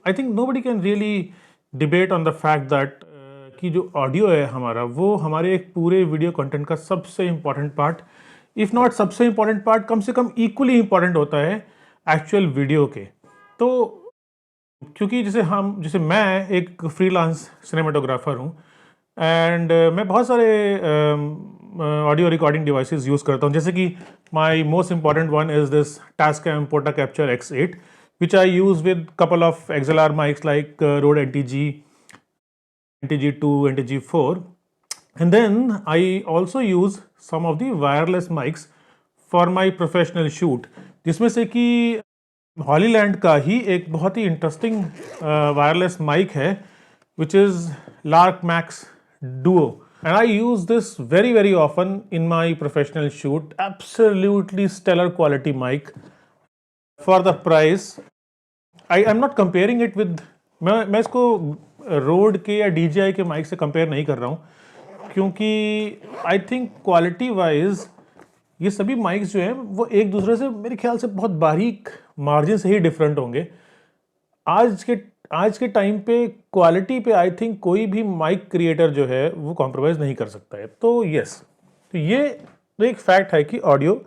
I think nobody can really debate on the fact that कि जो audio है हमारा वो हमारे एक पूरे वीडियो कंटेंट का सबसे इम्पॉर्टेंट पार्ट, इफ़ नॉट सबसे इम्पॉर्टेंट पार्ट, कम से कम इक्वली इम्पॉर्टेंट होता है एक्चुअल वीडियो के। तो क्योंकि जैसे मैं एक फ्रीलांस सिनेमाटोग्राफर हूँ एंड मैं बहुत सारे ऑडियो रिकॉर्डिंग डिवाइसेस यूज़ करता हूँ, जैसे कि my most important one is this Tascam Portacapture X8 which I use with couple of XLR mics like Rode NTG, NTG2, NTG4, and then I also use some of the wireless mics for my professional shoot, जिसमें से कि Hollyland का ही एक बहुत ही interesting wireless mic है which is Lark Max Duo, and I use this very very often in my professional shoot. Absolutely stellar quality mic for the price. I am not comparing it with, मैं इसको road के या DJI के mic से compare नहीं कर रहा हूँ, क्योंकि आई थिंक क्वालिटी वाइज ये सभी माइक्स जो हैं वो एक दूसरे से मेरे ख्याल से बहुत बारीक मार्जिन से ही डिफरेंट होंगे। आज के टाइम पे क्वालिटी पे आई थिंक कोई भी माइक क्रिएटर जो है वो कॉम्प्रोमाइज़ नहीं कर सकता है। तो यस, तो ये एक फैक्ट है कि ऑडियो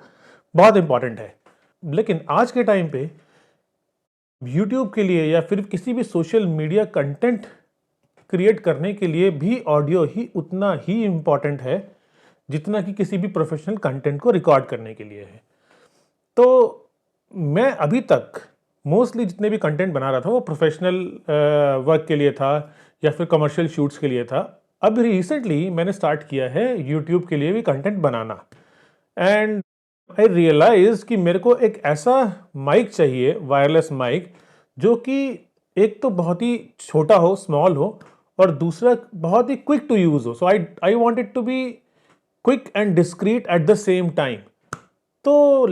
बहुत इंपॉर्टेंट है, लेकिन आज के टाइम पे यूट्यूब के लिए या फिर किसी भी सोशल मीडिया कंटेंट क्रिएट करने के लिए भी ऑडियो ही उतना ही इम्पॉर्टेंट है जितना कि किसी भी प्रोफेशनल कंटेंट को रिकॉर्ड करने के लिए है। तो मैं अभी तक मोस्टली जितने भी कंटेंट बना रहा था वो प्रोफेशनल वर्क के लिए था या फिर कमर्शियल शूट्स के लिए था। अब रिसेंटली मैंने स्टार्ट किया है यूट्यूब के लिए भी कंटेंट बनाना, एंड आई रियलाइज कि मेरे को एक ऐसा माइक चाहिए, वायरलेस माइक, जो कि एक तो बहुत ही छोटा हो, स्मॉल हो, और दूसरा बहुत ही क्विक टू यूज़ हो। So I want it to be quick and discreet at the same time. तो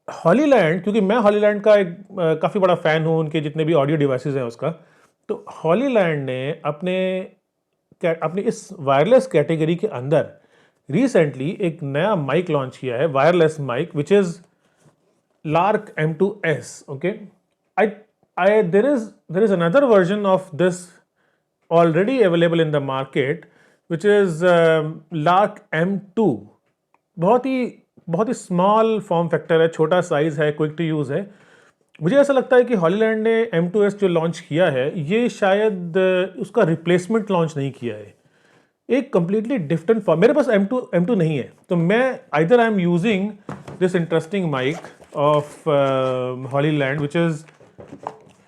हॉलीलैंड, क्योंकि मैं हॉलीलैंड का एक काफ़ी बड़ा फ़ैन हूँ, उनके जितने भी ऑडियो डिवाइसेस हैं उसका, तो हॉलीलैंड ने अपने इस वायरलेस कैटेगरी के अंदर रिसेंटली एक नया माइक लॉन्च किया है, wireless mic, which is Lark M2S. Okay, there is another version of this already available in the market, which is Lark M2. बहुत ही स्मॉल फॉर्म फैक्टर है, छोटा साइज है, क्विक टू यूज़ है। मुझे ऐसा लगता है कि हॉलीलैंड ने M2S जो लॉन्च किया है ये शायद उसका रिप्लेसमेंट लॉन्च नहीं किया है, एक कंप्लीटली डिफरेंट फॉर्म। मेरे पास M2 नहीं है, तो मैं either I am using this interesting mic of Hollyland which is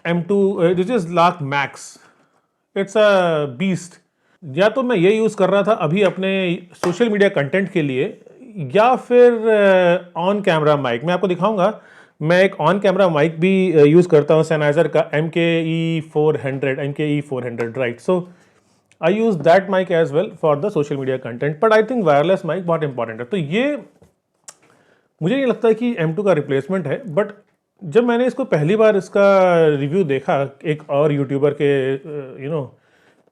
M2, which is Lark Max. It's a beast. या तो मैं ये यूज़ कर रहा था अभी अपने सोशल मीडिया कंटेंट के लिए, या फिर ऑन कैमरा माइक। मैं आपको दिखाऊंगा, मैं एक ऑन कैमरा माइक भी यूज़ करता हूँ Sennheiser का MKE400, right. So I use that mic as well for the social media content, but I think wireless mic बहुत इंपॉर्टेंट है। तो ये मुझे नहीं लगता है कि M2 का रिप्लेसमेंट है, बट जब मैंने इसको पहली बार इसका रिव्यू देखा एक और यूट्यूबर के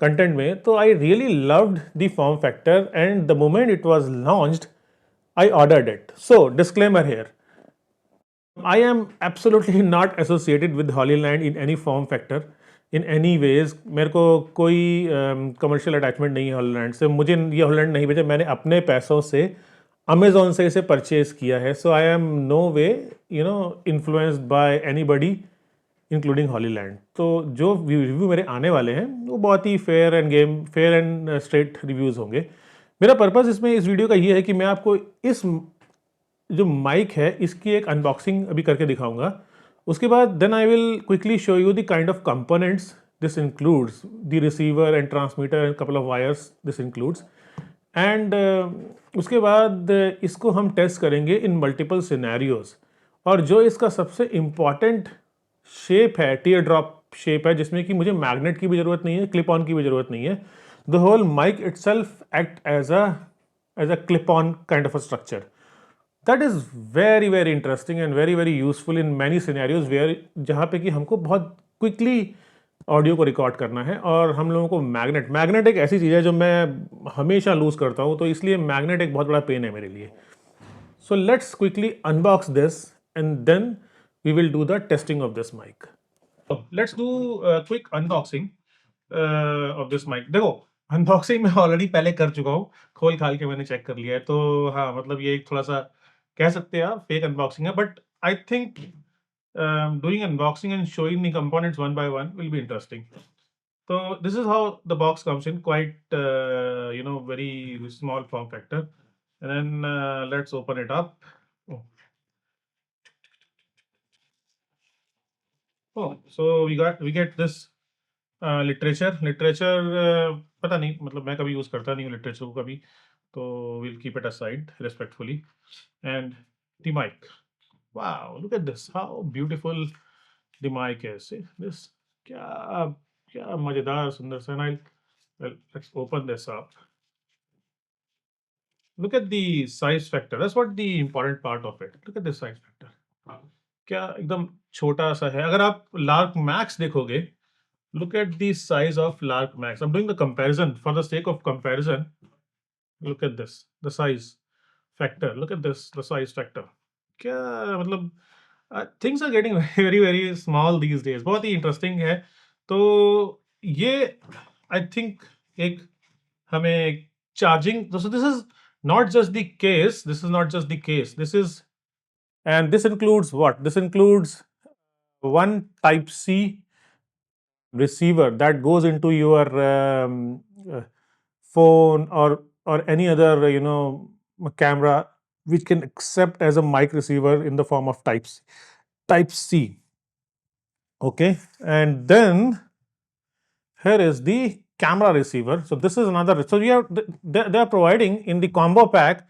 कंटेंट में, तो I really loved the form factor, and the moment it was launched I ordered it. So disclaimer here, I am absolutely not associated with Hollyland in any form factor, in any ways। मेरे को कोई commercial attachment नहीं है Hollyland से। मुझे ये Hollyland नहीं भेजा, मैंने अपने पैसों से अमेजोन से इसे परचेज़ किया है। So I am no way influenced by anybody including Hollyland. तो जो रिव्यू मेरे आने वाले हैं वो बहुत ही फेयर एंड स्ट्रेट रिव्यूज़ होंगे। मेरा पर्पज़ इस वीडियो का ये है कि मैं आपको इस जो माइक है इसकी एक अनबॉक्सिंग अभी करके दिखाऊंगा। उसके बाद then I will quickly show you the kind of components this includes, the receiver and transmitter and couple of wires this includes, and उसके बाद इसको हम टेस्ट करेंगे इन मल्टीपल सिनेरियोज। और जो इसका सबसे इम्पॉर्टेंट शेप है, टीयर ड्रॉप शेप है, जिसमें कि मुझे मैग्नेट की भी ज़रूरत नहीं है, क्लिप ऑन की भी ज़रूरत नहीं है। The whole mic itself act as a clip on kind of a structure. That is very very interesting and very very useful in many scenarios where, जहाँ पे कि हमको बहुत क्विकली ऑडियो को रिकॉर्ड करना है, और हम लोगों को मैग्नेट एक ऐसी चीज़ है जो मैं हमेशा लूज़ करता हूँ, तो इसलिए मैग्नेट एक बहुत बड़ा पेन है मेरे लिए। So let's quickly unbox this and then we will do the testing of this mic. Let's do quick unboxing of this mic. देखो, अनबॉक्सिंग मैं ऑलरेडी पहले कर चुका हूँ, खोल खाल के मैंने चेक कर लिया है, तो हाँ मतलब ये एक थोड़ा सा कह सकते हैं आप फेक अनबॉक्सिंग है, but I think doing unboxing and showing the components one by one will be interesting. So this is how the box comes in, quite very small form factor. And then let's open it up. Oh, so we get this literature पता नहीं, मतलब मैं कभी use करता नहीं हूँ literature को कभी, तो will keep it aside respectfully. And the mic, wow look at this, how beautiful the mic is, this क्या क्या मजेदार सुंदर सा। Let's open this up, look at the size factor, that's what the important part of it, look at this size factor, क्या एकदम छोटा सा है। अगर आप लार्क मैक्स देखोगे, look at the size of Lark Max. I'm doing the comparison for the sake of comparison. Look at this, the size factor. Look at this, the size factor. क्या मतलब things are getting very very small these days. बहुत ही interesting है। तो ये I think एक हमें charging. So this is not just the case. This is not just the case. This is, and this includes what? This includes one Type C receiver that goes into your phone or any other camera, which can accept as a mic receiver in the form of type C. Okay, and then here is the camera receiver. So this is another. So we have they are providing in the combo pack.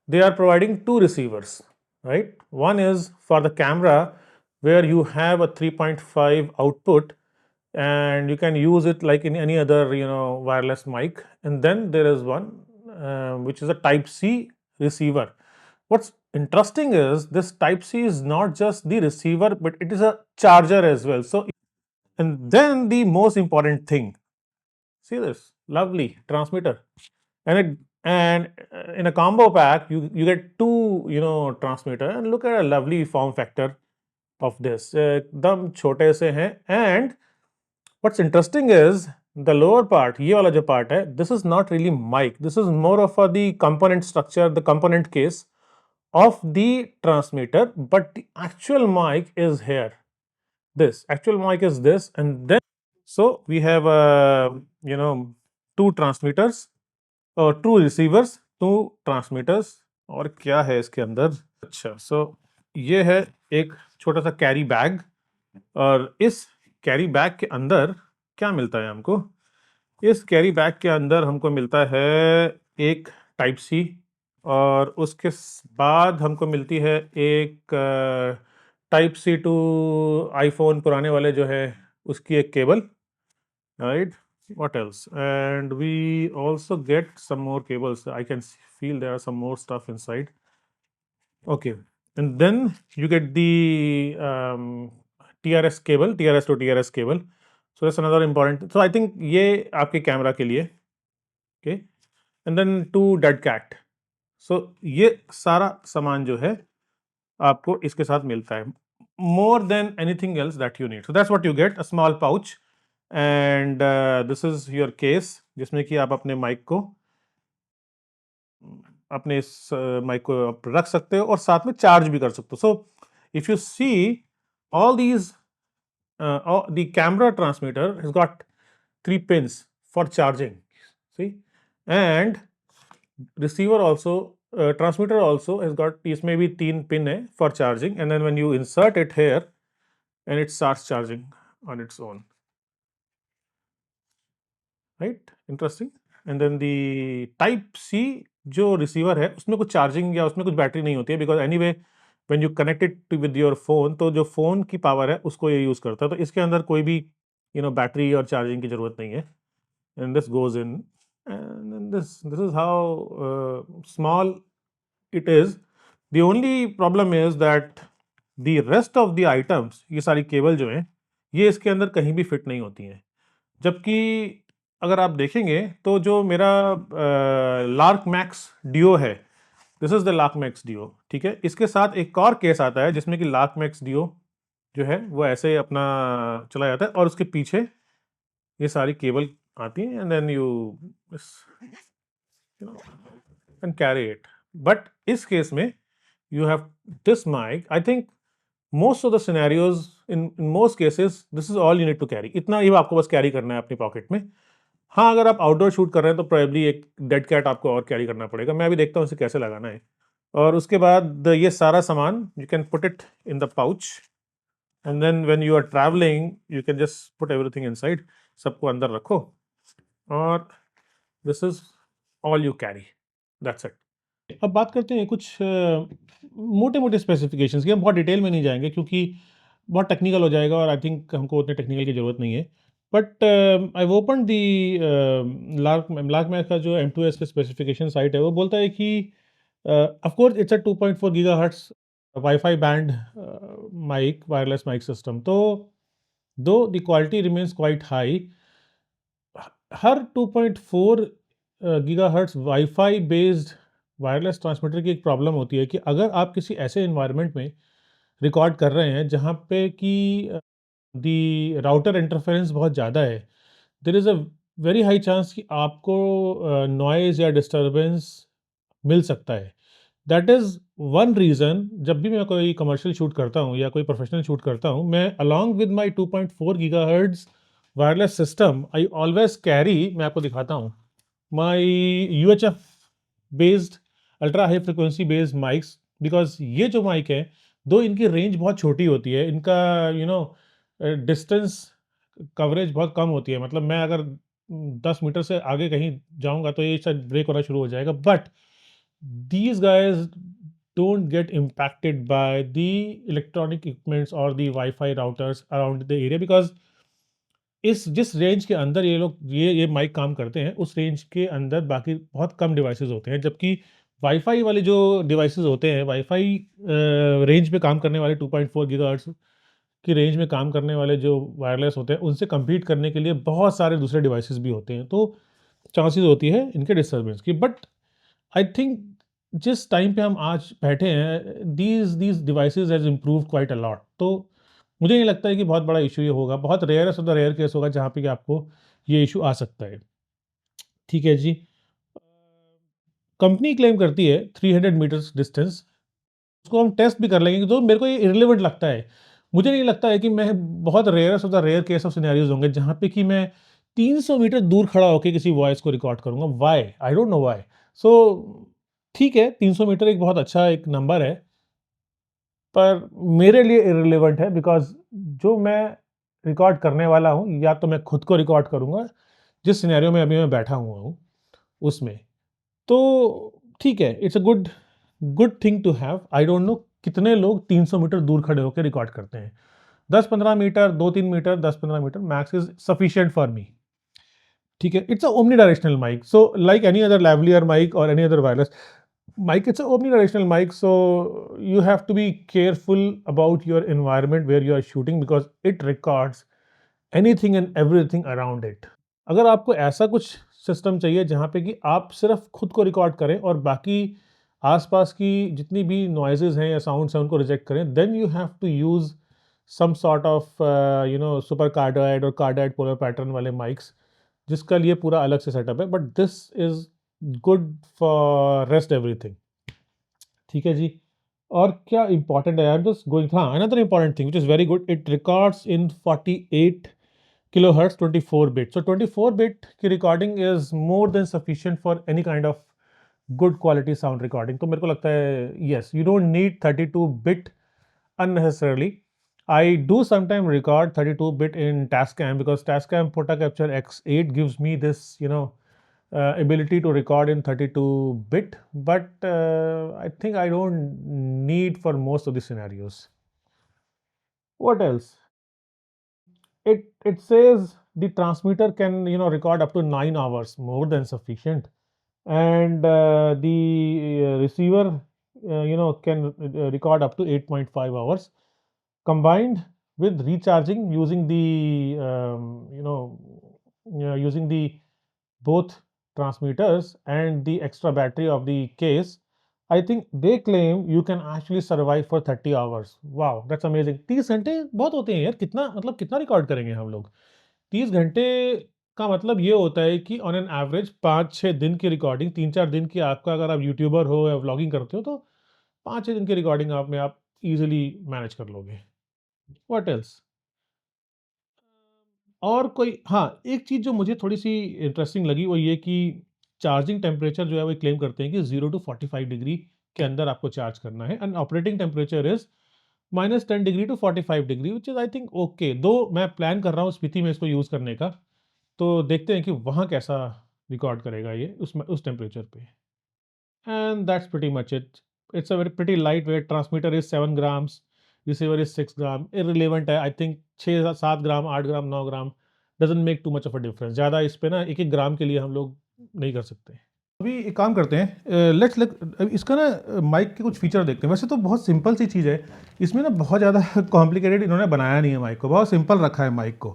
They are providing two receivers, right? One is for the camera, where you have a 3.5 output, and you can use it like in any other wireless mic. And then there is one which is a Type C receiver. What's interesting is this Type C is not just the receiver, but it is a charger as well. So, and then the most important thing, see this lovely transmitter, and in a combo pack you get two transmitter, and look at a lovely form factor of this, एकदम छोटे से हैं। And what's interesting is the lower part, ये वाला जो part है, this is not really mic, this is more of the component structure, the component case of the transmitter, but the actual mic is here. This actual mic is this, and then so we have two transmitters और to receivers, to transmitters, और क्या है इसके अंदर। अच्छा, सो ये है एक छोटा सा कैरी बैग, और इस कैरी बैग के अंदर क्या मिलता है हमको? इस कैरी बैग के अंदर हमको मिलता है एक टाइप सी, और उसके बाद हमको मिलती है एक टाइप सी टू आईफोन पुराने वाले जो है उसकी एक cable, right? What else? And we also get some more cables. I can feel there are some more stuff inside. Okay, and then you get the TRS cable, TRS to TRS cable. So that's another important. So I think ये आपके camera के लिए, okay, and then two dead cat. So ये सारा सामान जो है आपको इसके साथ मिलता है, more than anything else that you need. So that's what you get, a small pouch. And this is your case, जिसमें कि आप अपने माइक को आप रख सकते हो और साथ में चार्ज भी कर सकते हो। So if you see all these, the camera transmitter has got 3 pins for charging, see, and receiver also, transmitter also has got, इसमें भी 3 पिन है for charging, and then when you insert it here and it starts charging on its own, right? Interesting. And then the type C जो receiver है उसमें कुछ charging या उसमें कुछ बैटरी नहीं होती है, because anyway when you connect it with your phone, तो जो फोन की पावर है उसको ये यूज करता है, तो इसके अंदर कोई भी बैटरी और चार्जिंग की जरूरत नहीं है। And this goes in, and this is how small it is. The only problem is that the rest of the items, ये सारी केबल जो है ये इसके अंदर कहीं भी फिट नहीं होती हैं, जबकि अगर आप देखेंगे तो जो मेरा लार्क मैक्स डियो है, this is the Lark Max Duo, ठीक है, इसके साथ एक और केस आता है जिसमें कि लार्क मैक्स डियो जो है वो ऐसे अपना चला जाता है और उसके पीछे ये सारी केबल आती हैं and then you can carry it. But इस केस में you have this mic. I think most of the scenarios, in most cases, this is all you need to carry. इतना ही आपको बस कैरी करना है अपनी पॉकेट में। हाँ, अगर आप आउटडोर शूट कर रहे हैं तो प्रोबेबली एक डेड कैट आपको और कैरी करना पड़ेगा। मैं अभी देखता हूँ इसे कैसे लगाना है। और उसके बाद ये सारा सामान you can put it in the pouch and then when you are travelling you can just put everything inside. सबको अंदर रखो और this is all you carry, that's it. अब बात करते हैं कुछ मोटे मोटे स्पेसिफिकेशंस की। हम बहुत डिटेल में नहीं जाएंगे क्योंकि बहुत टेक्निकल हो जाएगा और आई थिंक हमको उतने टेक्निकल की ज़रूरत नहीं है। But I open the lark math का जो M2S का स्पेसिफिकेशन साइट है वो बोलता है कि of course it's a 2.4 gigahertz wifi band mic, wireless mic system. तो though the quality remains quite high, हर 2.4 gigahertz wifi based wireless transmitter की एक प्रॉब्लम होती है कि अगर आप किसी ऐसे इन्वायरमेंट में रिकॉर्ड कर रहे हैं जहाँ पे कि दी राउटर इंटरफेरेंस बहुत ज़्यादा है, there is a very high chance कि आपको नॉइज़ या डिस्टरबेंस मिल सकता है। दैट इज़ वन रीज़न जब भी मैं कोई कमर्शियल शूट करता हूँ या कोई प्रोफेशनल शूट करता हूँ, मैं along with my 2.4 gigahertz wireless system I always carry, मैं आपको दिखाता हूँ, माई UHF based ultra high frequency based mics. Because ये जो माइक है, दो इनकी रेंज बहुत छोटी होती है, इनका डिस्टेंस कवरेज बहुत कम होती है। मतलब मैं अगर 10 मीटर से आगे कहीं जाऊंगा तो ये शायद ब्रेक होना शुरू हो जाएगा। But these guys don't get impacted by the electronic equipments or the Wi-Fi routers around the area because इस जिस रेंज के अंदर ये लोग ये माइक काम करते हैं उस रेंज के अंदर बाकी बहुत कम डिवाइसेस होते हैं। जबकि वाईफाई वाले जो डिवाइसेस होते हैं, वाईफाई रेंज पे काम करने वाले 2.4 गीगाहर्ट्ज़ की रेंज में काम करने वाले जो वायरलेस होते हैं उनसे compete करने के लिए बहुत सारे दूसरे डिवाइसेस भी होते हैं। तो चांसेस होती है इनके डिस्टर्बेंस की। बट आई थिंक जिस टाइम पे हम आज बैठे हैं, these devices has improved quite a lot. तो मुझे नहीं लगता है कि बहुत बड़ा इशू ये होगा। बहुत rarest of the rare case होगा जहाँ पे कि आपको ये इशू आ सकता है। ठीक है जी। कंपनी क्लेम करती है 300 मीटर्स डिस्टेंस, उसको हम टेस्ट भी कर लेंगे। तो मेरे को ये इररिलेवेंट लगता है। मुझे नहीं लगता है कि मैं बहुत rarest of the rare case of scenarios होंगे जहाँ पे कि मैं 300 मीटर दूर खड़ा होकर किसी वॉइस को रिकॉर्ड करूँगा। Why, I don't know why. So ठीक है, 300 मीटर एक बहुत अच्छा एक नंबर है, पर मेरे लिए इररिलेवेंट है। बिकॉज जो मैं रिकॉर्ड करने वाला हूँ या तो मैं खुद को रिकॉर्ड करूँगा जिस सिनेरियो में अभी मैं बैठा हुआ हूँ उसमें। तो ठीक है, it's a good good thing to have. I don't know कितने लोग 300 मीटर दूर खड़े होकर रिकॉर्ड करते हैं। 10-15 metre, 2-3 metre, 10-15 metre max is sufficient for me. ठीक है, it's a omnidirectional mic, so like any other lavalier mic और any other wireless mic, it's a omnidirectional mic, so you have to be careful about your environment where you are shooting because it records anything and everything around it. अगर आपको ऐसा कुछ system चाहिए जहाँ पे कि आप सिर्फ खुद को रिकॉर्ड करें और बाकी आसपास की जितनी भी नॉइजेज हैं या साउंड्स हैं उनको रिजेक्ट करें, then you have to use some sort of super cardioid और कार्डोइड पोलर पैटर्न वाले माइक्स, जिसका लिए पूरा अलग से सेटअप है। But this is good for rest everything. ठीक है जी। और क्या इंपॉर्टेंट है, आई एम जस्ट गोइंग, हाँ, another important thing which is very good, it records in 48 kilohertz 24 bit. So 24 bit की recording is more than sufficient for any kind of good quality sound recording. तो मेरे को लगता है yes, you don't need 32 bit unnecessarily. I do sometimes record 32 bit in Tascam because Tascam Photo Capture X8 gives me this, ability to record in 32 bit, but I think I don't need for most of the scenarios. What else? It says the transmitter can record up to 9 hours, more than sufficient, and the receiver can record up to 8.5 hours combined with recharging using the using the both transmitters and the extra battery of the case. I think they claim you can actually survive for 30 hours. Wow, that's amazing. 30 घंटे बहुत होते हैं यार, कितना मतलब कितना record करेंगे हम लोग? 30 घंटे का मतलब ये होता है कि ऑन एन एवरेज 5-6 दिन की रिकॉर्डिंग, 3-4 दिन की आपका, अगर आप यूट्यूबर हो या व्लॉगिंग करते हो तो 5-6 दिन की रिकॉर्डिंग आप ईज़िली मैनेज कर लोगे। What else? और कोई, हाँ, एक चीज़ जो मुझे थोड़ी-सी इंटरेस्टिंग लगी वो ये कि चार्जिंग टेम्परेचर जो है वो क्लेम करते हैं कि 0 टू 45 डिग्री के अंदर आपको चार्ज करना है and operating temperature is -10 degree to 45 degree which is I think okay. Though मैं प्लान कर रहा हूँ स्पीति में इसको यूज़ करने का, तो देखते हैं कि वहाँ कैसा रिकॉर्ड करेगा ये उस टेम्परेचर पे। And that's pretty much it. It's a very pretty light weight, transmitter is 7 grams, receiver is 6 gram, irrelevant है I think 6-7 gram, 8 gram, 9 gram, doesn't make too much of a difference. ज़्यादा इस पे ना 1-1 ग्राम के लिए हम लोग नहीं कर सकते। अभी एक काम करते हैं, लेट्स लेट इसका ना माइक के कुछ फीचर देखते हैं। वैसे तो बहुत सिंपल सी चीज़ है, इसमें ना बहुत ज़्यादा कॉम्प्लिकेटेड इन्होंने बनाया नहीं है माइक को, बहुत सिंपल रखा है माइक को।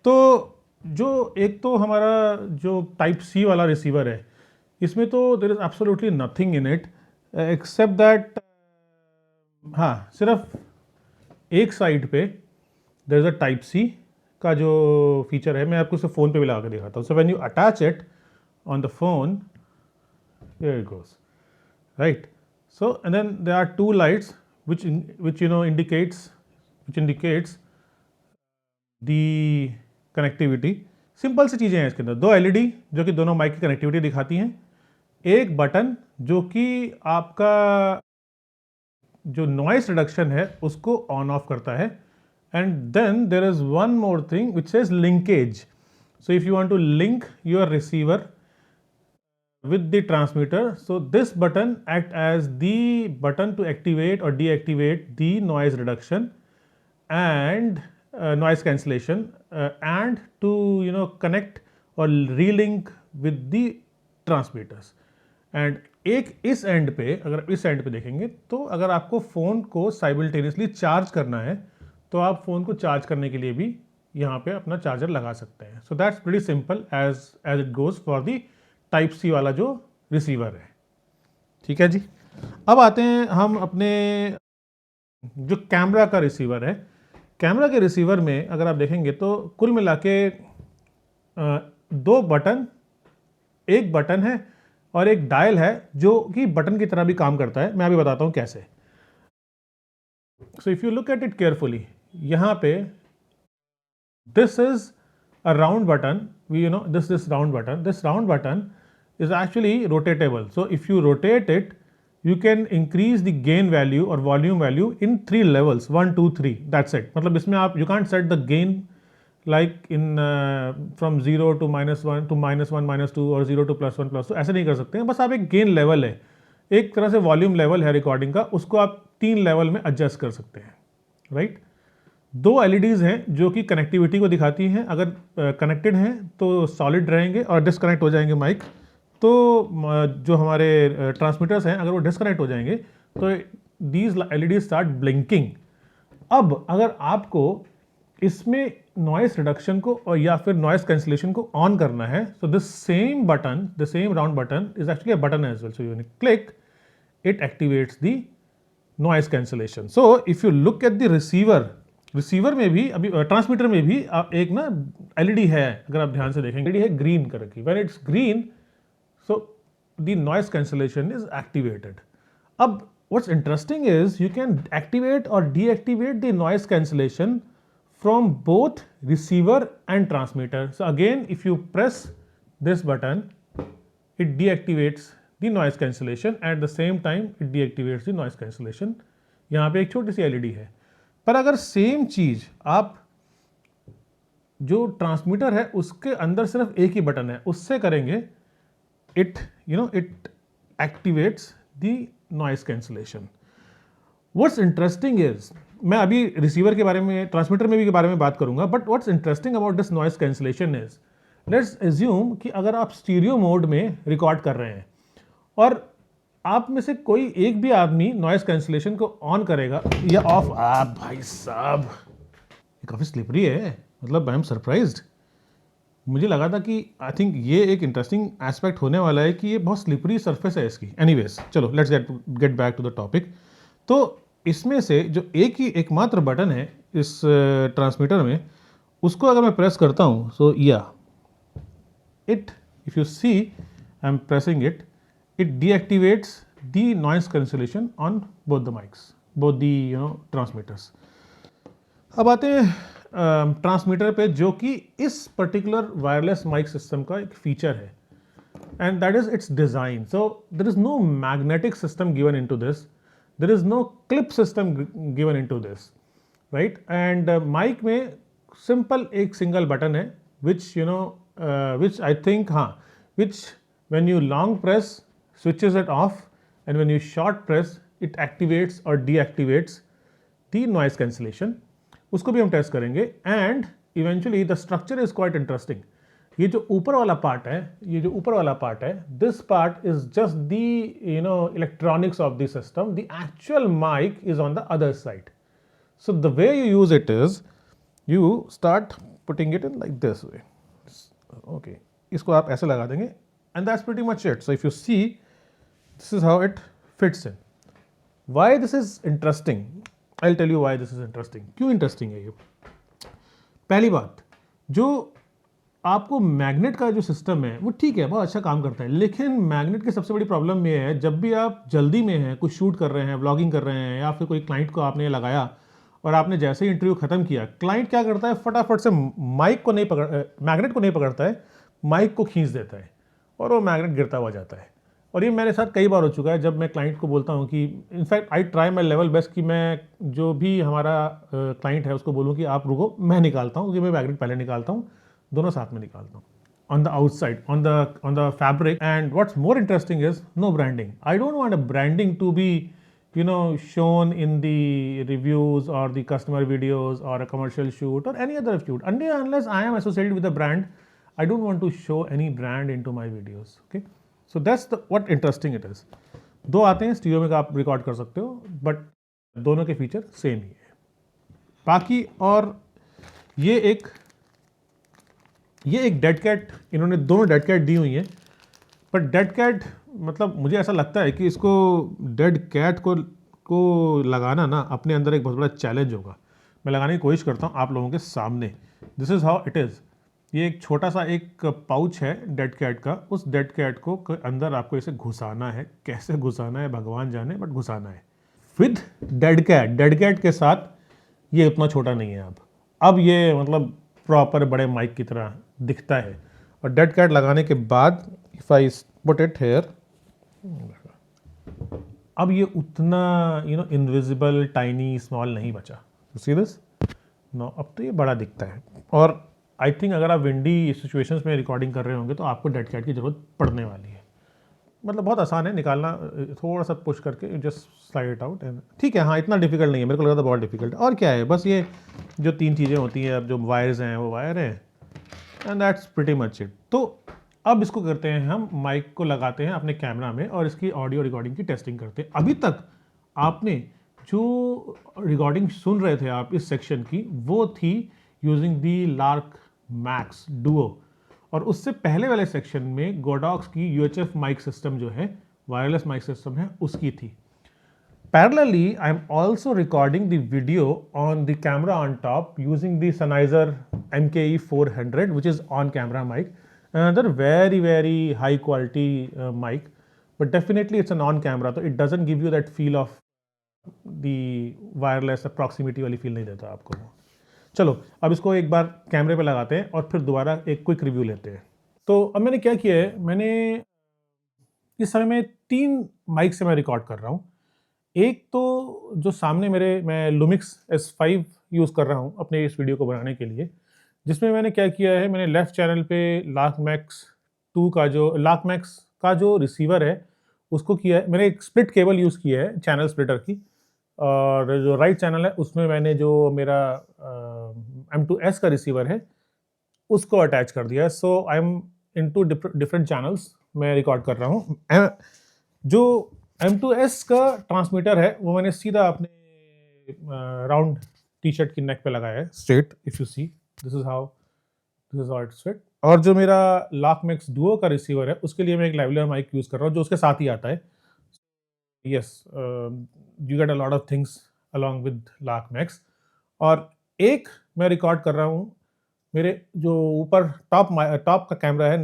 तो जो एक तो हमारा जो टाइप सी वाला रिसीवर है, इसमें तो there is absolutely nothing in it except that, हाँ, सिर्फ एक साइड पे there is a type C का जो फीचर है, मैं आपको उसे फ़ोन पे भी लगा के दिखाता हूँ। So when you attach it on the phone, here it goes, right? So and then there are two lights which indicates the connectivity। Simple सी चीज़ें हैं इसके अंदर, दो एलईडी जो कि दोनों माइक की कनेक्टिविटी दिखाती हैं, एक बटन जो कि आपका जो नॉइस रिडक्शन है उसको ऑन ऑफ करता है, and then there is one more thing which says linkage. So if you want to link your receiver with the transmitter, so this button act as the button to activate or deactivate the noise reduction and noise cancellation, and to connect or relink with the transmitters। and एक इस and पे, अगर इस and पे देखेंगे तो अगर आपको फ़ोन को साइमल्टेनियसली चार्ज करना है तो आप फ़ोन को चार्ज करने के लिए भी यहाँ पे अपना चार्जर लगा सकते हैं। So that's pretty simple as it goes for the type C वाला जो रिसीवर है। ठीक है जी। अब आते हैं हम अपने जो कैमरा का रिसीवर है। कैमरा के रिसीवर में अगर आप देखेंगे तो कुल मिला के दो बटन, एक बटन है और एक डायल है जो कि बटन की तरह भी काम करता है। मैं अभी बताता हूँ कैसे। सो if you look at it carefully, यहाँ पे this is a round button, this round button is actually rotatable। so if you rotate it, you can increase the gain value or volume value in 3 levels, 1 2 3, that's it। मतलब इसमें आप you can't set the gain like in from 0 to -1 to -1 -2 और 0 to +1 +2, ऐसे नहीं कर सकते हैं। बस आप एक गेन लेवल है, एक तरह से वॉल्यूम लेवल है रिकॉर्डिंग का, उसको आप 3 लेवल में एडजस्ट कर सकते हैं, राइट। दो एलईडीज़ हैं जो कि कनेक्टिविटी को दिखाती हैं, अगर कनेक्टेड हैं तो सॉलिड रहेंगे और डिस्कनेक्ट हो जाएंगे माइक, तो जो हमारे ट्रांसमीटर्स हैं अगर वो डिस्कनेक्ट हो जाएंगे तो दीज एलईडी स्टार्ट ब्लिंकिंग। अब अगर आपको इसमें नॉइस रिडक्शन को और या फिर नॉइस कैंसिलेशन को ऑन करना है, so this same button, the same round button is actually a button as well. So you click, it activates the noise cancellation। so if you look at the receiver में भी, अभी transmitter में भी एक ना LED है, अगर आप ध्यान से देखेंगे एलईडी है ग्रीन कलर की। When it's green, so the noise cancellation is activated. अब what's interesting is you can activate और deactivate the noise cancellation from both receiver and transmitter. So again if you press this button, it deactivates the noise cancellation, at the same time it deactivates the noise cancellation। यहाँ पे एक छोटी सी LED है, पर अगर same चीज आप जो ट्रांसमीटर है उसके अंदर सिर्फ एक ही बटन है उससे करेंगे, it it activates the noise cancellation. What's interesting is, मैं अभी रिसीवर के बारे में, ट्रांसमीटर में भी के बारे में बात करूंगा, but what's interesting about this noise cancellation is, let's assume कि अगर आप स्टीरियो मोड में रिकॉर्ड कर रहे हैं और आप में से कोई एक भी आदमी नॉइस कैंसिलेशन को ऑन करेगा या ऑफ, भाई साहब ये काफ़ी स्लिपरी है, मतलब आई एम सरप्राइज्ड। मुझे लगा था कि आई थिंक ये एक इंटरेस्टिंग एस्पेक्ट होने वाला है कि ये बहुत स्लिपरी सरफेस है इसकी। एनीवेज चलो let's get back to the topic. तो इसमें से जो एक ही एकमात्र बटन है इस ट्रांसमीटर में, उसको अगर मैं प्रेस करता हूँ, सो या it, if you see I'm pressing it, it deactivates the noise cancellation on both the mics, both the transmitters. अब आते हैं ट्रांसमीटर पे, जो कि इस पर्टिकुलर वायरलेस माइक सिस्टम का एक फीचर है, and that is its design. So there is no magnetic system given into this, there is no clip system given into this, right? And mic में simple एक single button है, which which I think which when you long press switches it off, and when you short press it activates or deactivates the noise cancellation. उसको भी हम test करेंगे, and eventually the structure is quite interesting. ये जो ऊपर वाला part है, this part is just the electronics of the system. The actual mic is on the other side. So the way you use it is you start putting it in like this way. Okay, इसको आप ऐसे लगा देंगे, and that's pretty much it. So if you see, this is how it fits in. Y this is interesting? I will tell you why this is interesting. क्यों interesting है ये? पहली बात, जो आपको मैग्नेट का जो सिस्टम है वो ठीक है, बहुत अच्छा काम करता है, लेकिन मैग्नेट की सबसे बड़ी प्रॉब्लम ये है, जब भी आप जल्दी में हैं, कुछ शूट कर रहे हैं, व्लॉगिंग कर रहे हैं, या फिर कोई क्लाइंट को आपने लगाया और आपने जैसे ही इंटरव्यू खत्म किया, क्लाइंट क्या करता है, फटाफट से मैग्नेट को नहीं पकड़ता है, माइक को खींच देता है और वो मैग्नेट गिरता हुआ जाता है. और ये मेरे साथ कई बार हो चुका है, जब मैं क्लाइंट को बोलता हूँ कि in fact I try my level best कि मैं जो भी हमारा क्लाइंट है उसको बोलूँ कि आप रुको, मैं निकालता हूँ, क्योंकि मैं मैग्नेट पहले निकालता हूँ, दोनों साथ में निकालता हूँ, on the outside, on the fabric. And what's more interesting is no branding. I don't want a branding to be shown in the reviews or the customer videos or a commercial shoot or any other shoot. Unless I am associated with a brand, I don't want to show any brand into my videos. Okay, so that's what interesting it is. दो आते हैं, stereo में आप record कर सकते हो, but दोनों के फीचर सेम ही है. बाकी और ये एक डेड कैट, इन्होंने दोनों डेड कैट दी हुई हैं, पर डेड कैट मतलब मुझे ऐसा लगता है कि इसको डेड कैट को लगाना ना अपने अंदर एक बहुत बड़ा चैलेंज होगा. मैं लगाने की कोशिश करता हूँ आप लोगों के सामने. This is how it is. ये एक छोटा सा एक पाउच है डेड कैट का. उस डेड कैट को अंदर आपको इसे घुसाना है. कैसे घुसाना है भगवान जाने, बट घुसाना है विद डेड कैट के साथ. ये उतना छोटा नहीं है अब ये मतलब प्रॉपर बड़े माइक की तरह दिखता है. और डेड कैट लगाने के बाद if I put it here, अब ये उतना इनविजिबल टाइनी स्मॉल नहीं बचा. सी दिस नो, अब तो ये बड़ा दिखता है. और आई थिंक अगर आप विंडी सिचुएशंस में रिकॉर्डिंग कर रहे होंगे तो आपको डेड कैट की ज़रूरत पड़ने वाली है. मतलब बहुत आसान है निकालना, थोड़ा सा पुश करके just slide it out and ठीक है. हाँ, इतना डिफिकल्ट नहीं है, मेरे को लगा था बहुत डिफिकल्ट है. और क्या है, बस ये जो तीन चीज़ें होती हैं, अब जो वायर्स हैं वो वायर हैं, and that's pretty much it. तो अब इसको करते हैं, हम माइक को लगाते हैं अपने कैमरा में और इसकी ऑडियो रिकॉर्डिंग की टेस्टिंग करते हैं. अभी तक आपने जो रिकॉर्डिंग सुन रहे थे आप इस सेक्शन की, वो थी using the lark max Duo. और उससे पहले वाले सेक्शन में गोडॉक्स की UHF माइक सिस्टम जो है, वायरलेस माइक सिस्टम है, उसकी थी. Parallelly, I am also recording the video on the camera on top using the Sennheiser MKE 400, which is on camera mic. Another very, very high quality mic, but definitely it's an on camera, so it doesn't give you that feel of the wireless proximity वाली feel नहीं देता आपको. चलो अब इसको एक बार कैमरे पे लगाते हैं और फिर दोबारा एक क्विक रिव्यू लेते हैं. तो अब मैंने क्या किया है, मैंने इस समय में 3 माइक से मैं रिकॉर्ड कर रहा हूँ. एक तो जो सामने मैं Lumix S5 यूज़ कर रहा हूँ अपने इस वीडियो को बनाने के लिए, जिसमें मैंने क्या किया है, मैंने लेफ़्ट चैनल पे लार्क मैक्स का जो रिसीवर है उसको किया है. मैंने एक स्प्लिट केबल यूज़ किया है चैनल स्प्लिटर की, और जो राइट चैनल है उसमें मैंने जो मेरा M2S का रिसीवर है उसको अटैच कर दिया है. So I am into different channels मैं रिकॉर्ड कर रहा हूँ. जो M2S का ट्रांसमीटर है वो मैंने सीधा अपने राउंड टी शर्ट की नेक पे लगाया है, straight. If you see, this is how this is how it's fit. और जो मेरा लाकमिक्स डुओ का रिसीवर है उसके लिए मैं एक लैवलियर माइक यूज़ कर रहा हूँ जो उसके साथ ही आता है। Yes, you get a lot of things along with लाकमिक्स। और एक मैं रिकॉर्ड कर रहा हूँ मेरे जो ऊपर टॉप का कैमरा है,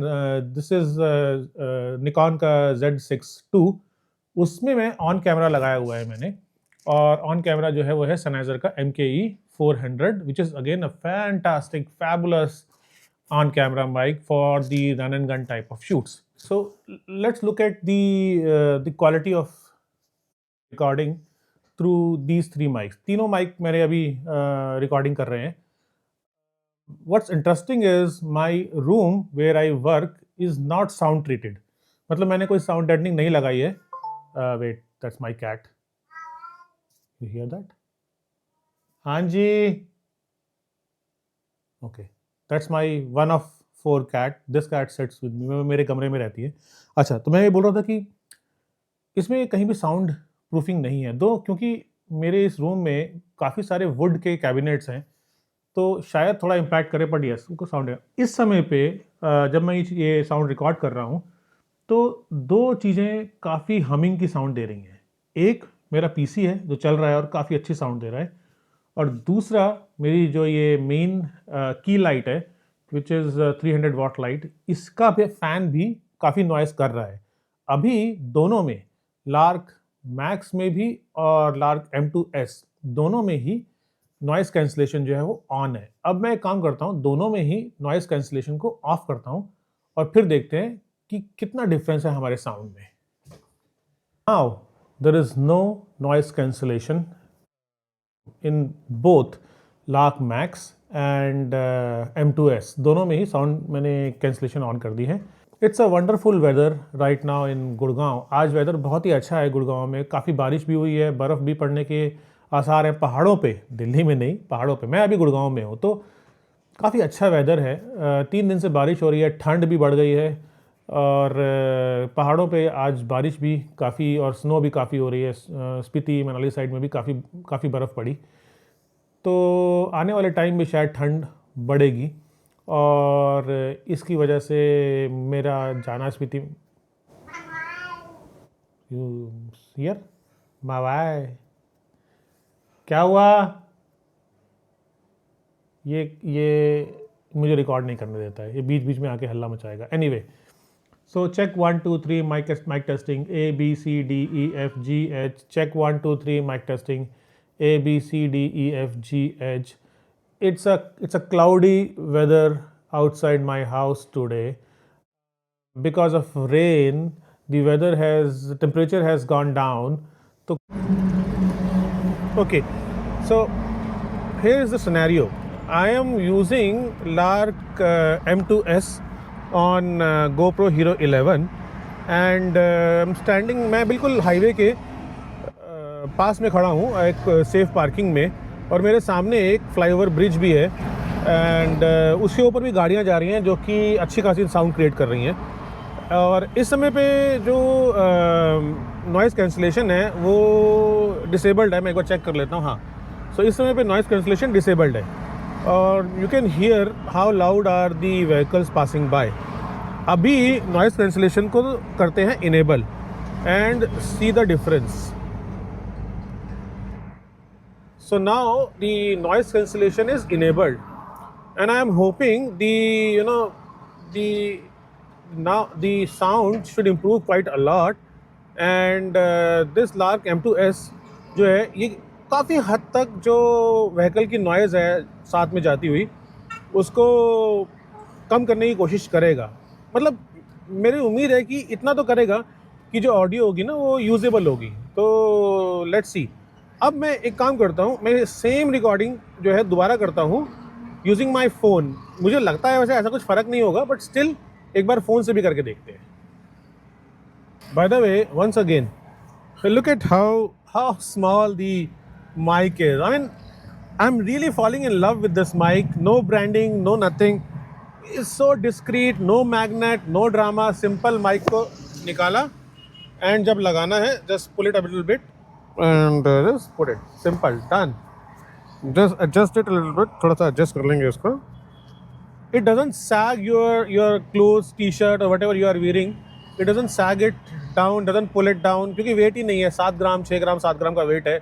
दिस इज निकॉन का Z6 II, उसमें मैं ऑन कैमरा लगाया हुआ है मैंने। और ऑन कैमरा जो है वो है सनाइजर का MKE 400, which is again a fantastic fabulous on camera mic for the run and gun type of shoots. So let's look at the quality of recording through these three mics. तीनों mic मेरे अभी recording कर रहे हैं। What's interesting is my room where I work is not sound treated. मतलब मैंने कोई sound deadening नहीं लगाई है। Wait, that's my cat. You hear that? हाँ जी। Okay, that's my one of 4 cat. This cat sits with me. मेरे कमरे में रहती है। अच्छा, तो मैं ये बोल रहा था कि इसमें कहीं भी साउंड प्रूफिंग नहीं है, दो क्योंकि मेरे इस रूम में काफ़ी सारे वुड के कैबिनेट्स हैं, तो शायद थोड़ा इम्पैक्ट करे, बट यस उनको साउंड है। इस समय पे जब मैं ये साउंड रिकॉर्ड कर रहा हूँ तो दो चीज़ें काफ़ी हमिंग की साउंड दे रही हैं। एक मेरा पीसी है जो चल रहा है और काफ़ी अच्छी साउंड दे रहा है, और दूसरा मेरी जो ये मेन की लाइट है विच इज़ 300 वाट लाइट, इसका भी फ़ैन भी काफ़ी नॉइस कर रहा है। अभी दोनों में, लार्क मैक्स में भी और लार्क M2S दोनों में ही नॉइस कैंसलेशन जो है वो ऑन है। अब मैं एक काम करता हूँ, दोनों में ही नॉइस कैंसलेशन को ऑफ करता हूँ और फिर देखते हैं कि कितना डिफरेंस है हमारे साउंड में। Now there is no noise cancellation in both Lark Max and M2S, दोनों में ही साउंड मैंने कैंसलेशन ऑन कर दी है। It's a wonderful weather right now in Gurgaon. आज वेदर बहुत ही अच्छा है गुड़गांव में, काफ़ी बारिश भी हुई है, बर्फ़ भी पड़ने के आसार हैं पहाड़ों पे, दिल्ली में नहीं पहाड़ों पे। मैं अभी गुड़गांव में हूँ, तो काफ़ी अच्छा वेदर है। 3 दिन से बारिश हो रही है, ठंड भी बढ़ गई है, और पहाड़ों पे आज बारिश भी काफ़ी और स्नो भी काफ़ी हो रही है। स्पीति मनाली साइड में भी काफ़ी बर्फ़ पड़ी, तो आने वाले टाइम में शायद ठंड बढ़ेगी, और इसकी वजह से मेरा जाना स्पीति। हियर मावाय, क्या हुआ? ये मुझे रिकॉर्ड नहीं करने देता है, ये बीच बीच में आके हल्ला मचाएगा। Anyway, so check 1 2 3 mic testing ABCDEFGH। चेक 1 2 3 mic testing ABCDEFGH। It's a cloudy weather outside my house today. Because of rain, the temperature has gone down. So, okay, so here is the scenario. I am using Lark M2S on GoPro Hero 11, and I'm standing, मैं बिल्कुल highway के पास में खड़ा हूँ एक safe parking में, और मेरे सामने एक फ्लाईओवर ब्रिज भी है, एंड उसके ऊपर भी गाड़ियाँ जा रही हैं जो कि अच्छी खासी साउंड क्रिएट कर रही हैं। और इस समय पे जो नॉइज़ कैंसलेशन है वो डिसेबल्ड है। मैं एक बार चेक कर लेता हूँ। हाँ, सो इस समय पे नॉइज़ कैंसलेशन डिसेबल्ड है, और you can hear how loud are the vehicles passing by. अभी नॉइज़ कैंसलेशन को करते हैं enable, and see the difference. So now the noise cancellation is enabled, and I am hoping now the sound should improve quite a lot, and this Lark M2S जो है ये काफ़ी हद तक जो व्हीकल की नॉइज़ है साथ में जाती हुई उसको कम करने की कोशिश करेगा। मतलब मेरी उम्मीद है कि इतना तो करेगा कि जो ऑडियो होगी ना वो यूजेबल होगी। तो लेट्स सी। अब मैं एक काम करता हूँ, मैं सेम रिकॉर्डिंग जो है दोबारा करता हूँ यूजिंग माई फ़ोन। मुझे लगता है वैसे ऐसा कुछ फ़र्क नहीं होगा, बट स्टिल एक बार फ़ोन से भी करके देखते हैं। By the way, once again look at how small the mic is. I mean I am really falling in love with this mic. No branding, no nothing, is so discreet, no magnet, no drama. Simple mic को निकाला, and जब लगाना है just pull it a little bit and just put it, simple, done. Just adjust it a little bit, थोड़ा सा adjust कर लेंगे इसको। it doesn't sag your clothes, t-shirt or whatever you are wearing. It doesn't sag it down, doesn't pull it down, क्योंकि wait ही नहीं है, 7 ग्राम 6 ग्राम 7 ग्राम का wait है,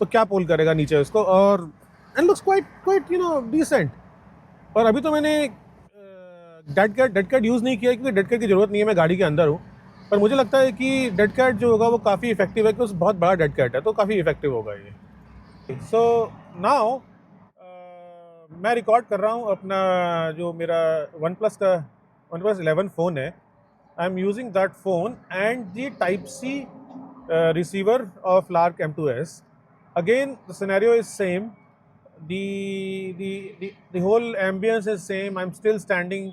तो क्या पुल करेगा नीचे उसको, और एंड लुक्स क्वाइट डिसेंट। और अभी तो मैंने डेड कैट यूज़ नहीं किया, क्योंकि डेड कैट की ज़रूरत नहीं है, मैं गाड़ी के अंदर हूँ। पर मुझे लगता है कि डेड कैट जो होगा वो काफ़ी इफेक्टिव है, क्योंकि बहुत बड़ा डेड कैट है, तो काफ़ी इफेक्टिव होगा ये। सो नाउ मैं रिकॉर्ड कर रहा हूँ अपना जो मेरा वन प्लस 11 फ़ोन है। I am using that phone and the type C receiver of Lark M2S. Again, the scenario is same. The whole ambience is same. I'm still standing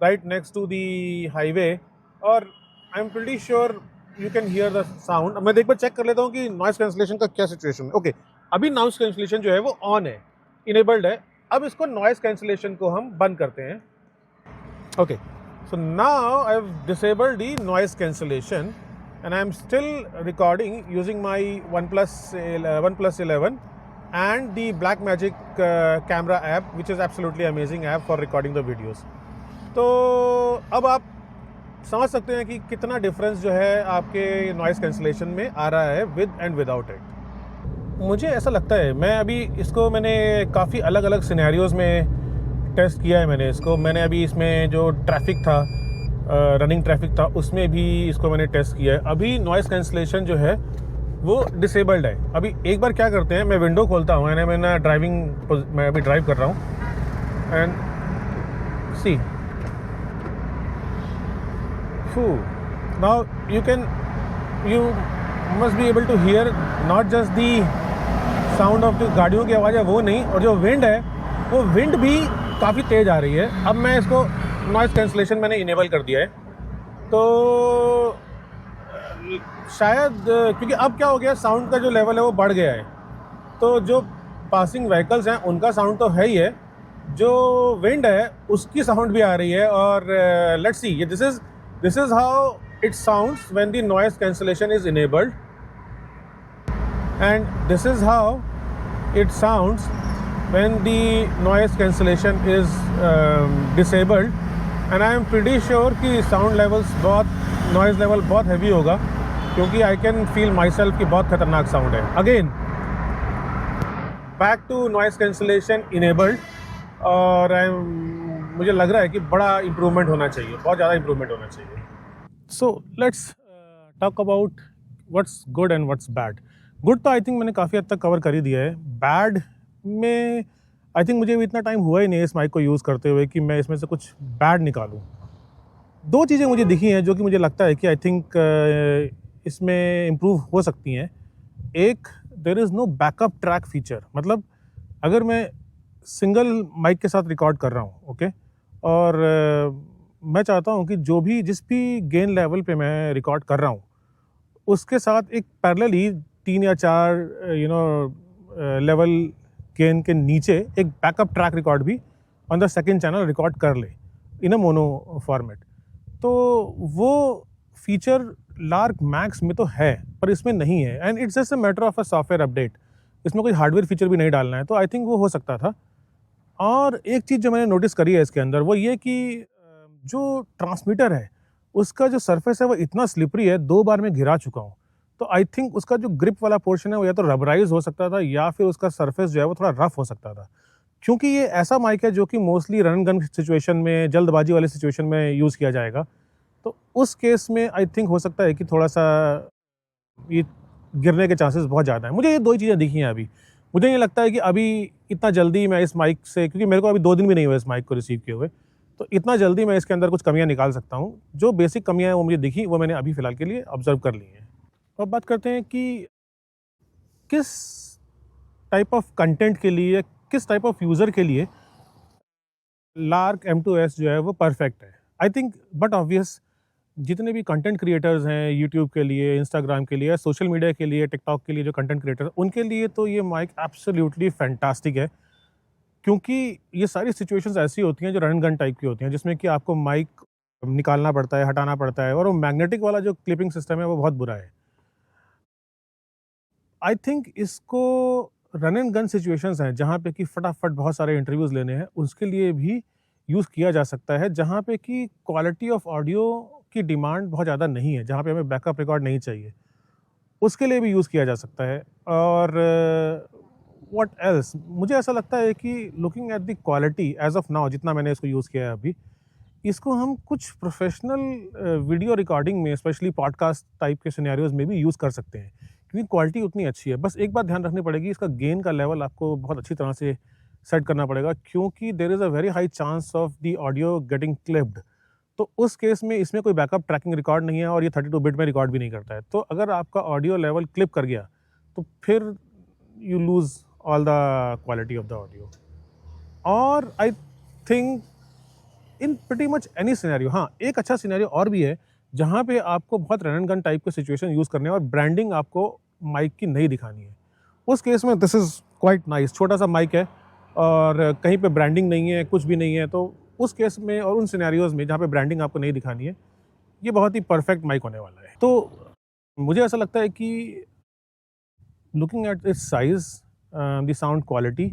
right next to the highway, or I'm pretty sure you can hear the sound. मैं एक बार check कर लेता हूँ कि noise cancellation का क्या situation है। Okay, अभी नॉइस कैंसलेशन जो है वो ऑन है, इनेबल्ड है। अब इसको नॉइस कैंसलेशन को हम बंद करते हैं। Okay, so now I've disabled the noise cancellation and I'm still recording using my OnePlus 11 and the Blackmagic camera app, which is absolutely amazing app for recording the videos. तो अब आप समझ सकते हैं कि कितना डिफरेंस जो है आपके नॉइस कैंसलेशन में आ रहा है विद एंड विदाउट इट। मुझे ऐसा लगता है, मैंने काफ़ी अलग अलग सिनेरियोज़ में टेस्ट किया है। मैंने अभी इसमें जो ट्रैफिक था, रनिंग ट्रैफिक था, उसमें भी इसको मैंने टेस्ट किया है। अभी नॉइस कैंसलेशन जो है वो डिसेबल्ड है। अभी एक बार क्या करते हैं, मैं विंडो खोलता हूँ, मैं अभी ड्राइव कर रहा हूँ and see now you must be able to hear not just the sound of जो गाड़ियों की आवाज़ है वो नहीं, और जो विंड है वो विंड भी काफ़ी तेज़ आ रही है। अब मैं इसको नॉइस कैंसलेशन मैंने इनेबल कर दिया है, तो शायद क्योंकि अब क्या हो गया, साउंड का जो लेवल है वो बढ़ गया है, तो जो पासिंग व्हीकल्स हैं उनका साउंड तो है ही है, जो विंड है उसकी साउंड भी आ रही है। और let's see, this is how it sounds when the noise cancellation is enabled, and this is how it sounds when the noise cancellation is disabled, and I am pretty sure कि sound levels noise level बहुत heavy होगा, क्योंकि I can feel myself कि बहुत खतरनाक sound है। Again, back to noise cancellation enabled, और मुझे लग रहा है कि बड़ा improvement होना चाहिए, बहुत ज़्यादा improvement होना चाहिए। So let's talk about what's good and what's bad. Good तो आई थिंक मैंने काफ़ी हद तक कवर कर ही दिया है। बैड में आई थिंक मुझे भी इतना टाइम हुआ ही नहीं इस माइक को यूज़ करते हुए कि मैं इसमें से कुछ बैड निकालूं। दो चीज़ें मुझे दिखी हैं जो कि मुझे लगता है कि आई थिंक इसमें इम्प्रूव हो सकती हैं। एक, there is no backup track feature, मतलब अगर मैं सिंगल माइक के साथ रिकॉर्ड कर रहा हूँ, ओके, और मैं चाहता हूँ कि जिस भी गेन लेवल पे मैं रिकॉर्ड कर रहा हूँ उसके साथ एक पैरेलली 3 या 4 लेवल गेन के नीचे एक बैकअप ट्रैक रिकॉर्ड भी on the second channel record कर ले इन अ मोनो फॉर्मेट। तो वो फीचर लार्क मैक्स में तो है पर इसमें नहीं है, and it's just a matter of a software update. इसमें कोई हार्डवेयर फीचर भी नहीं डालना है, तो आई थिंक वो हो सकता था। और एक चीज़ जो मैंने नोटिस करी है इसके अंदर वो ये कि जो ट्रांसमीटर है उसका जो सरफेस है वो इतना स्लिपरी है, 2 बार मैं गिरा चुका हूँ। तो आई थिंक उसका जो ग्रिप वाला पोर्शन है वो या तो रबराइज हो सकता था या फिर उसका सरफेस जो है वो थोड़ा रफ हो सकता था, क्योंकि ये ऐसा माइक है जो कि मोस्टली रन गन सिचुएशन में, जल्दबाजी वाले सिचुएशन में यूज़ किया जाएगा। तो उस केस में आई थिंक हो सकता है कि थोड़ा सा ये गिरने के चांसेस बहुत ज़्यादा हैं। मुझे ये 2 ही चीज़ें दिखी हैं अभी। मुझे ये लगता है कि अभी इतना जल्दी मैं इस माइक से, क्योंकि मेरे को अभी 2 दिन भी नहीं हुए इस माइक को रिसीव किए हुए, तो इतना जल्दी मैं इसके अंदर कुछ कमियाँ निकाल सकता हूँ। जो बेसिक कमियाँ हैं वो मुझे दिखी, वो मैंने अभी फ़िलहाल के लिए ऑब्ज़र्व कर ली हैं। अब बात करते हैं कि किस टाइप ऑफ कंटेंट के लिए, किस टाइप ऑफ यूज़र के लिए लार्क M2S जो है वो परफेक्ट है। आई थिंक बट ऑब्वियस जितने भी कंटेंट क्रिएटर्स हैं यूट्यूब के लिए, इंस्टाग्राम के लिए, सोशल मीडिया के लिए, टिकटॉक के लिए जो कंटेंट क्रिएटर, उनके लिए तो ये माइक एब्सोल्युटली फैंटास्टिक है, क्योंकि ये सारी सिचुएशंस ऐसी होती हैं जो रन गन टाइप की होती हैं, जिसमें कि आपको माइक निकालना पड़ता है, हटाना पड़ता है, और वो मैग्नेटिक वाला जो क्लिपिंग सिस्टम है वो बहुत बुरा है। आई थिंक इसको रन एंड गन सिचुएशंस हैं जहाँ पे कि फटाफट बहुत सारे इंटरव्यूज़ लेने हैं, उसके लिए भी यूज़ किया जा सकता है जहाँ पे कि क्वालिटी ऑफ ऑडियो की डिमांड बहुत ज़्यादा नहीं है, जहाँ पे हमें बैकअप रिकॉर्ड नहीं चाहिए, उसके लिए भी यूज़ किया जा सकता है। और व्हाट एल्स, मुझे ऐसा लगता है कि looking at the quality as of now, जितना मैंने इसको यूज़ किया है अभी, इसको हम कुछ प्रोफेशनल वीडियो रिकॉर्डिंग में, स्पेशली पॉडकास्ट टाइप के सिनेरियोज़ में भी यूज़ कर सकते हैं, क्योंकि क्वालिटी उतनी अच्छी है। बस एक बात ध्यान रखनी पड़ेगी, इसका गेन का लेवल आपको बहुत अच्छी तरह से सेट करना पड़ेगा, क्योंकि there is a very high chance of the audio getting clipped. तो उस केस में इसमें कोई बैकअप ट्रैकिंग रिकॉर्ड नहीं है और ये 32 बिट में रिकॉर्ड भी नहीं करता है। तो अगर आपका ऑडियो लेवल क्लिप कर गया, तो फिर you lose all the quality of the audio. और I think in pretty much any scenario, हाँ, एक अच्छा सिनेरियो और भी है, जहाँ पे आपको बहुत रन एंड गन टाइप के सिचुएशन यूज़ करने हैं और ब्रांडिंग आपको माइक की नहीं दिखानी है। उस केस में दिस इज़ क्वाइट नाइस, छोटा-सा माइक है और कहीं पे ब्रांडिंग नहीं है, कुछ भी नहीं है, तो उस केस में और उन सिनेरियोज़ में जहाँ पे ब्रांडिंग आपको नहीं दिखानी है, ये बहुत ही परफेक्ट माइक होने वाला है। तो मुझे ऐसा लगता है कि looking at its size, the sound quality,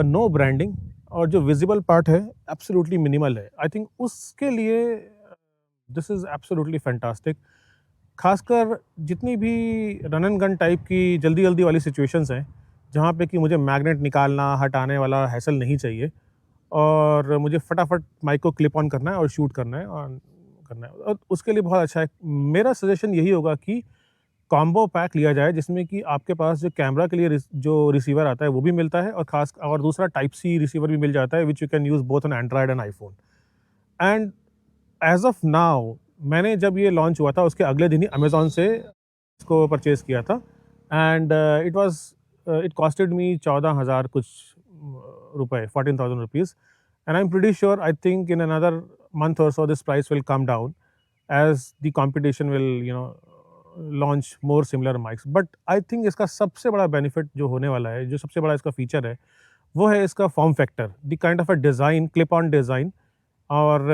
no branding, और जो विजिबल पार्ट है एब्सोल्युटली मिनिमल है। आई थिंक उसके लिए दिस इज़ एब्सोल्युटली फैंटास्टिक। खासकर जितनी भी रन एंड गन टाइप की जल्दी-जल्दी वाली सिचुएशंस हैं, जहाँ पे कि मुझे मैग्नेट निकालना, हटाने वाला हैसल नहीं चाहिए और मुझे फटाफट माइक को क्लिप ऑन करना है और शूट करना है और उसके लिए बहुत अच्छा है। मेरा सजेशन यही होगा कि कॉम्बो पैक लिया जाए, जिसमें कि आपके पास जो कैमरा के लिए जो रिसीवर आता है वो भी मिलता है, और दूसरा टाइप सी रिसीवर भी मिल जाता है, which you can use both on Android and iPhone. And as of now, मैंने जब ये लॉन्च हुआ था उसके अगले दिन ही अमेज़न से इसको परचेज़ किया था एंड इट कॉस्टेड मी 14,000 कुछ रुपए, 14,000 rupees, and I am pretty sure, I think in another month or so this price will come down as the competition will, launch more similar mics. But I think इसका सबसे बड़ा benefit जो होने वाला है, जो सबसे बड़ा इसका फीचर है, वो है इसका form factor, the kind of a design, clip on design, और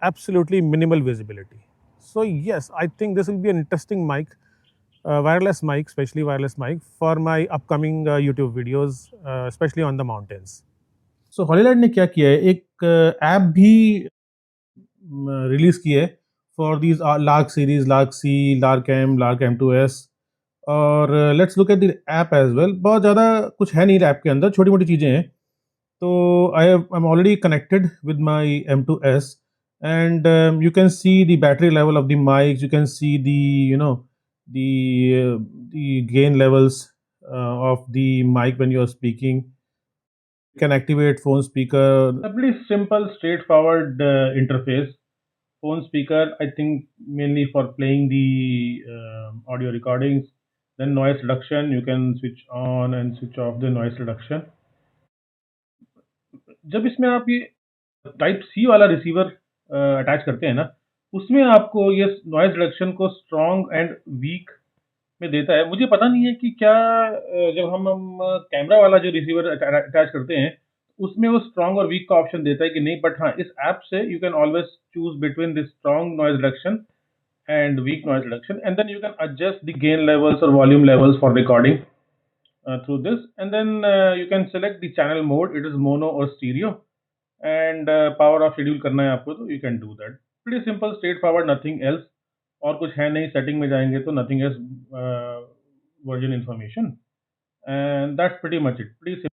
absolutely minimal visibility. So yes, I think this will be an interesting mic, wireless mic, specially wireless mic for my upcoming YouTube videos, specially on the mountains. सो Hollyland ने क्या किया है, एक app भी release की है for these Lark series, Lark C, Lark M, Lark M2S। और let's look at the app as well. बहुत ज़्यादा कुछ है नहीं ऐप के अंदर, छोटी मोटी चीज़ें हैं। तो I am already connected with my M2S, and you can see the battery level of the mic, you can see the the gain levels of the mic when you are speaking. You can activate phone speaker. A pretty simple, straightforward interface. Phone speaker, I think, mainly for playing the audio recordings. Then noise reduction, you can switch on and switch off the noise reduction. जब इसमें आप ये type C वाला receiver attach करते हैं ना, उसमें आपको ये नॉइज रिडक्शन को स्ट्रॉन्ग एंड वीक में देता है। मुझे पता नहीं है कि क्या जब हम कैमरा वाला जो रिसीवर अटैच करते हैं, उसमें वो स्ट्रॉन्ग और वीक का ऑप्शन देता है कि नहीं, बट हाँ, इस ऐप से you can always choose between this strong noise reduction and weak noise reduction, and then you can adjust the gain levels or volume levels for recording through this, and then you can select the channel mode, it is mono or stereo, and power off schedule करना है आपको, तो you can do that. Pretty simple, straightforward, nothing else. और कुछ है नहीं, setting में जाएंगे तो nothing else, version information, and that's pretty much it. Pretty simple.